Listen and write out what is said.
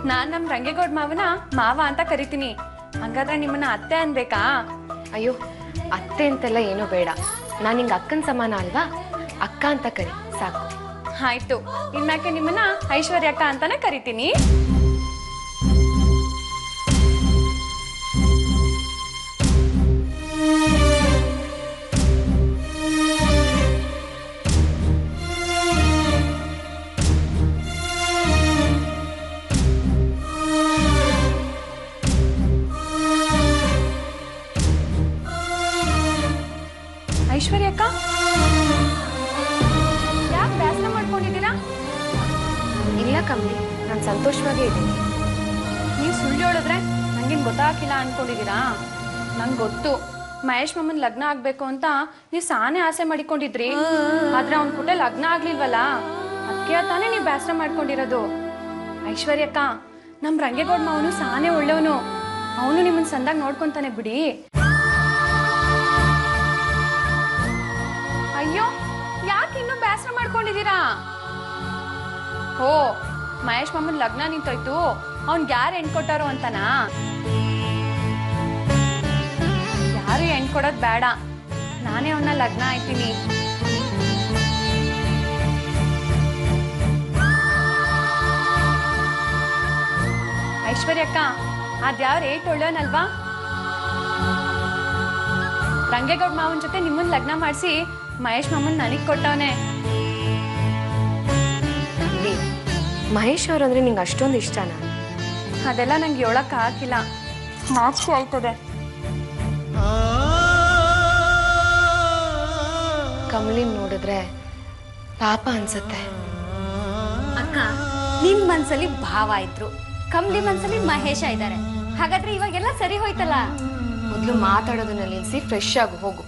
ನಾನ್ ನಮ್ ರಂಗೇಗೌಡ ಮಾವನ ಮಾವ ಅಂತ ಕರಿತೀನಿ. ಹಂಗಾದ್ರೆ ನಿಮ್ಮನ್ನ ಅತ್ತೆ ಅನ್ಬೇಕಾ? ಅಯ್ಯೋ, ಅತ್ತೆ ಅಂತೆಲ್ಲ ಏನೂ ಬೇಡ. ನಾನು ನಿಂಗೆ ಅಕ್ಕನ ಸಮಾನ ಅಲ್ವಾ, ಅಕ್ಕ ಅಂತ ಕರಿ ಸಾಕು. ಆಯ್ತು, ಇನ್ಮ್ಯಾಕೆ ನಿಮ್ಮನ್ನ ಐಶ್ವರ್ಯ ಅಕ್ಕ ಅಂತಾನೆ ಕರಿತೀನಿ. ಐಶ್ವರ್ಯ ಅಕ್ಕ, ಯಾಕೆ ಬೇಸರ ಮಾಡ್ಕೊಂಡಿದ್ದೀರಾ? ಇಲ್ಲ ಕಮ್ಮಿ, ನಾನು ಸಂತೋಷವಾಗೇ ಇದ್ದೀನಿ. ನೀವು ಸುಳ್ಳು ಹೇಳಿದ್ರೆ ನಂಗೇನು ಗೊತ್ತಾಗಿಲ್ಲ ಅನ್ಕೊಂಡಿದ್ದೀರಾ? ನಂಗೆ ಗೊತ್ತು, ಮಹೇಶ್ ಮಾಮನ್ ಲಗ್ನ ಆಗ್ಬೇಕು ಅಂತ ನೀವು ಸಾನೇ ಆಸೆ ಮಾಡಿಕೊಂಡಿದ್ರಿ. ಆದ್ರೆ ಅವ್ನ ಕೂಡ ಲಗ್ನ ಆಗ್ಲಿಲ್ವಲ್ಲ, ಅದಕ್ಕೆ ತಾನೇ ನೀವು ಬೇಸರ ಮಾಡ್ಕೊಂಡಿರೋದು. ಐಶ್ವರ್ಯ ಅಕ್ಕ, ನಮ್ ರಂಗೇಗೌಡ ಮಾವನು ಸಾನೇ ಒಳ್ಳೆಯವನು. ಅವನು ನಿಮ್ಮನ್ನ ಸಂದಾಗ ನೋಡ್ಕೊಂತಾನೆ ಬಿಡಿ. ಅಯ್ಯೋ, ಯಾಕೆ ಇನ್ನೂ ಬೇಸರ ಮಾಡ್ಕೊಂಡಿದ್ದೀರಾ? ಓ, ಮಹೇಶ್ ಮಾಮನ್ ಲಗ್ನ ನಿಂತೋಯ್ತು, ಅವ್ನ್ಗೆ ಯಾರು ಹೆಣ್ ಕೊಟ್ಟಾರೋ ಅಂತನಾ? ಯಾರು ಹೆಣ್ ಕೊಡೋದ್ ಬೇಡ, ನಾನೇ ಅವನ್ನ ಲಗ್ನ ಆಯ್ತೀನಿ. ಐಶ್ವರ್ಯ ಅಕ್ಕ, ಅದ್ಯಾವ್ರು ಏಟ್ ಒಳ್ಳೆಯವನಲ್ವಾ? ರಂಗೇಗೌಡ ಮಾವನ್ ಜೊತೆ ನಿಮ್ಮನ್ ಲಗ್ನ ಮಾಡಿಸಿ ಮಹೇಶ್ ಮಾಮನ್ ನನಗ್ ಕೊಟ್ಟವನೆ. ಮಹೇಶ್ ಅವ್ರಂದ್ರೆ ನಿಂಗೆ ಅಷ್ಟೊಂದು ಇಷ್ಟನಾ? ಅದೆಲ್ಲ ನಂಗೆ ಹೇಳಕ್ ಆಗಿಲ್ಲ, ನಾಚಿಕೆ ಆಯ್ತದೆ. ಕಮಲಿನ್ ನೋಡಿದ್ರೆ ಪಾಪ ಅನ್ಸುತ್ತೆ. ಅಕ್ಕ, ನಿಮ್ ಮನ್ಸಲ್ಲಿ ಭಾವ ಇದ್ರು, ಕಮಲಿ ಮನ್ಸಲ್ಲಿ ಮಹೇಶ ಇದ್ದಾರೆ. ಹಾಗಾದ್ರೆ ಇವಾಗೆಲ್ಲ ಸರಿ ಹೋಯ್ತಲ್ಲ. ಮೊದಲು ಮಾತಾಡೋದನ್ನ ನಿಲ್ಸಿ ಫ್ರೆಶ್ ಆಗಿ ಹೋಗು.